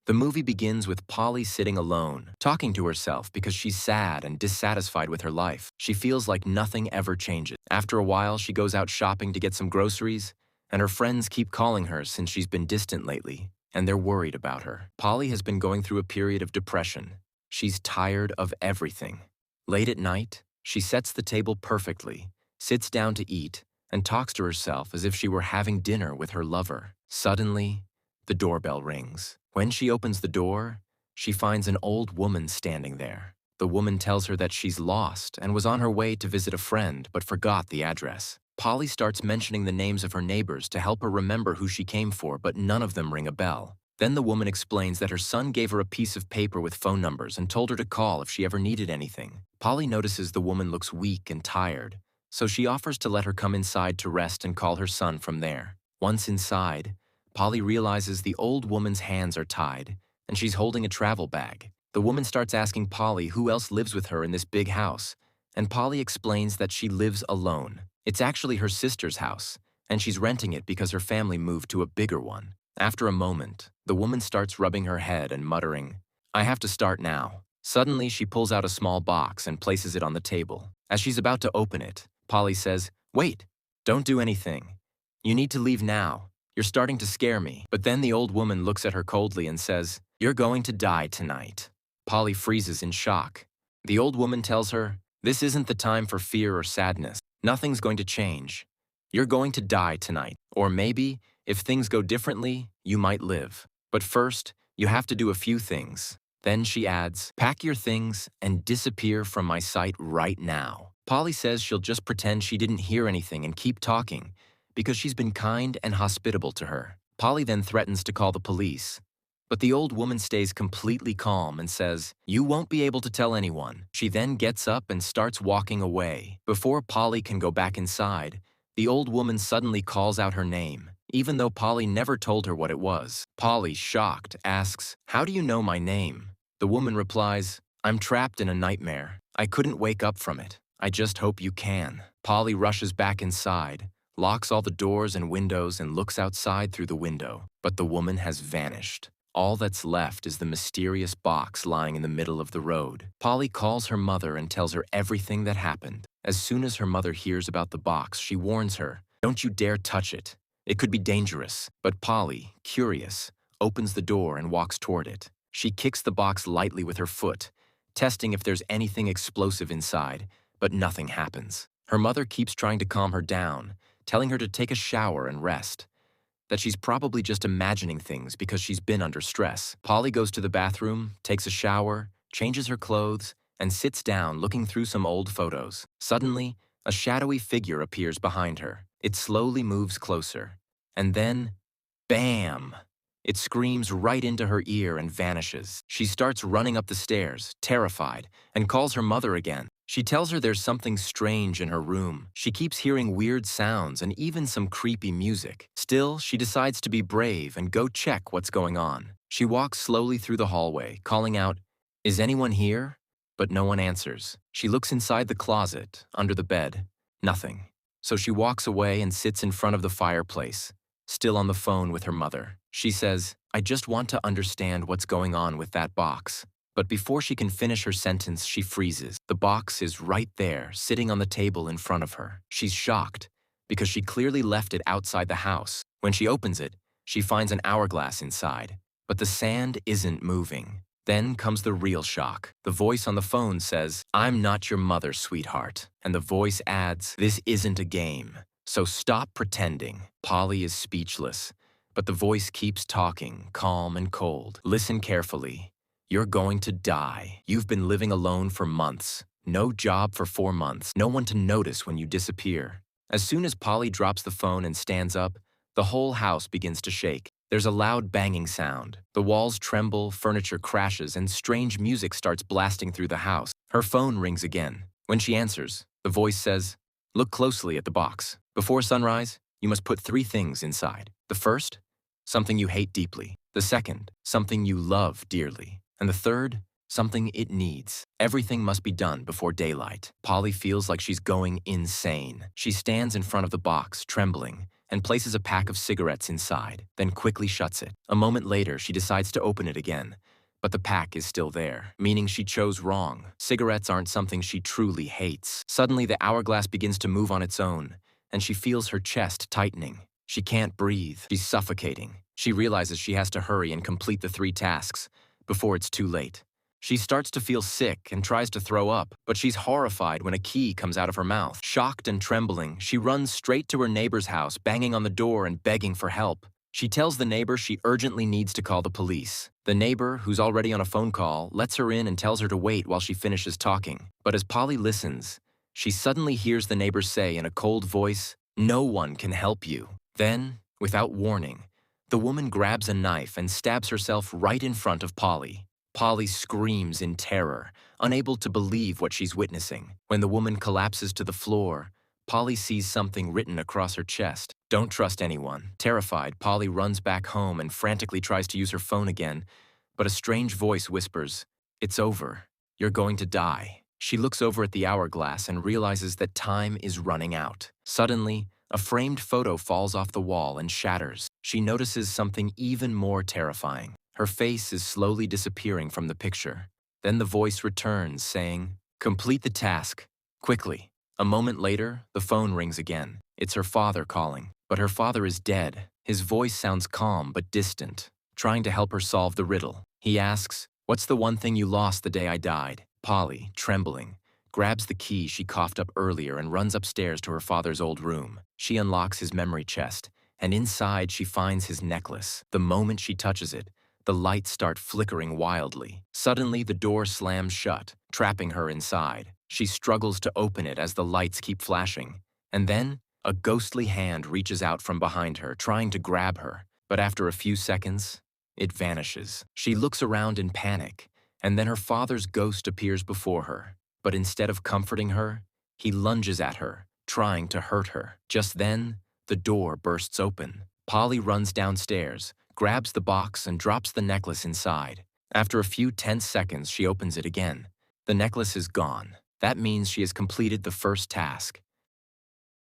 The movie begins with Polly sitting alone, talking to herself because she's sad and dissatisfied with her life. She feels like nothing ever changes. After a while, she goes out shopping to get some groceries, and her friends keep calling her since she's been distant lately, and they're worried about her. Polly has been going through a period of depression. She's tired of everything. Late at night, she sets the table perfectly, sits down to eat, and talks to herself as if she were having dinner with her lover. Suddenly, the doorbell rings. When she opens the door, she finds an old woman standing there. The woman tells her that she's lost and was on her way to visit a friend but forgot the address. Polly starts mentioning the names of her neighbors to help her remember who she came for, but none of them ring a bell. Then the woman explains that her son gave her a piece of paper with phone numbers and told her to call if she ever needed anything. Polly notices the woman looks weak and tired, so she offers to let her come inside to rest and call her son from there. Once inside, Polly realizes the old woman's hands are tied, and she's holding a travel bag. The woman starts asking Polly who else lives with her in this big house, and Polly explains that she lives alone. It's actually her sister's house, and she's renting it because her family moved to a bigger one. After a moment, the woman starts rubbing her head and muttering, "I have to start now." Suddenly, she pulls out a small box and places it on the table. As she's about to open it, Polly says, "Wait, don't do anything. You need to leave now. You're starting to scare me." But then the old woman looks at her coldly and says, "You're going to die tonight." Polly freezes in shock. The old woman tells her, "This isn't the time for fear or sadness. Nothing's going to change. You're going to die tonight. Or maybe, if things go differently, you might live. But first, you have to do a few things." Then she adds, "Pack your things and disappear from my sight right now." Polly says she'll just pretend she didn't hear anything and keep talking, because she's been kind and hospitable to her. Polly then threatens to call the police. But the old woman stays completely calm and says, "You won't be able to tell anyone." She then gets up and starts walking away. Before Polly can go back inside, the old woman suddenly calls out her name, even though Polly never told her what it was. Polly, shocked, asks, "How do you know my name?" The woman replies, "I'm trapped in a nightmare. I couldn't wake up from it. I just hope you can." Polly rushes back inside, locks all the doors and windows, and looks outside through the window. But the woman has vanished. All that's left is the mysterious box lying in the middle of the road. Polly calls her mother and tells her everything that happened. As soon as her mother hears about the box, she warns her, "Don't you dare touch it. It could be dangerous." But Polly, curious, opens the door and walks toward it. She kicks the box lightly with her foot, testing if there's anything explosive inside, but nothing happens. Her mother keeps trying to calm her down, telling her to take a shower and rest, that she's probably just imagining things because she's been under stress. Polly goes to the bathroom, takes a shower, changes her clothes, and sits down looking through some old photos. Suddenly, a shadowy figure appears behind her. It slowly moves closer. And then, bam! It screams right into her ear and vanishes. She starts running up the stairs, terrified, and calls her mother again. She tells her there's something strange in her room. She keeps hearing weird sounds and even some creepy music. Still, she decides to be brave and go check what's going on. She walks slowly through the hallway, calling out, "Is anyone here?" But no one answers. She looks inside the closet, under the bed. Nothing. So she walks away and sits in front of the fireplace, still on the phone with her mother. She says, "I just want to understand what's going on with that box." But before she can finish her sentence, she freezes. The box is right there, sitting on the table in front of her. She's shocked, because she clearly left it outside the house. When she opens it, she finds an hourglass inside, but the sand isn't moving. Then comes the real shock. The voice on the phone says, "I'm not your mother, sweetheart." And the voice adds, "This isn't a game, so stop pretending." Polly is speechless, but the voice keeps talking, calm and cold. "Listen carefully. You're going to die. You've been living alone for months. No job for 4 months. No one to notice when you disappear." As soon as Polly drops the phone and stands up, the whole house begins to shake. There's a loud banging sound. The walls tremble, furniture crashes, and strange music starts blasting through the house. Her phone rings again. When she answers, the voice says, "Look closely at the box. Before sunrise, you must put 3 things inside. The first, something you hate deeply. The second, something you love dearly. And the third, something it needs. Everything must be done before daylight." Polly feels like she's going insane. She stands in front of the box, trembling, and places a pack of cigarettes inside, then quickly shuts it. A moment later, she decides to open it again, but the pack is still there, meaning she chose wrong. Cigarettes aren't something she truly hates. Suddenly, the hourglass begins to move on its own, and she feels her chest tightening. She can't breathe. She's suffocating. She realizes she has to hurry and complete the 3 tasks before it's too late. She starts to feel sick and tries to throw up, but she's horrified when a key comes out of her mouth. Shocked and trembling, she runs straight to her neighbor's house, banging on the door and begging for help. She tells the neighbor she urgently needs to call the police. The neighbor, who's already on a phone call, lets her in and tells her to wait while she finishes talking. But as Polly listens, she suddenly hears the neighbor say in a cold voice, "No one can help you." Then, without warning, the woman grabs a knife and stabs herself right in front of Polly. Polly screams in terror, unable to believe what she's witnessing. When the woman collapses to the floor, Polly sees something written across her chest. "Don't trust anyone." Terrified, Polly runs back home and frantically tries to use her phone again, but a strange voice whispers, "It's over. You're going to die." She looks over at the hourglass and realizes that time is running out. Suddenly, a framed photo falls off the wall and shatters. She notices something even more terrifying. Her face is slowly disappearing from the picture. Then the voice returns, saying, "Complete the task, quickly." A moment later, the phone rings again. It's her father calling, but her father is dead. His voice sounds calm but distant, trying to help her solve the riddle. He asks, "What's the one thing you lost the day I died?" Polly, trembling, grabs the key she coughed up earlier and runs upstairs to her father's old room. She unlocks his memory chest, and inside she finds his necklace. The moment she touches it, the lights start flickering wildly. Suddenly, the door slams shut, trapping her inside. She struggles to open it as the lights keep flashing. And then, a ghostly hand reaches out from behind her, trying to grab her. But after a few seconds, it vanishes. She looks around in panic, and then her father's ghost appears before her. But instead of comforting her, he lunges at her, trying to hurt her. Just then, the door bursts open. Polly runs downstairs, grabs the box, and drops the necklace inside. After a few tense seconds, she opens it again. The necklace is gone. That means she has completed the first task.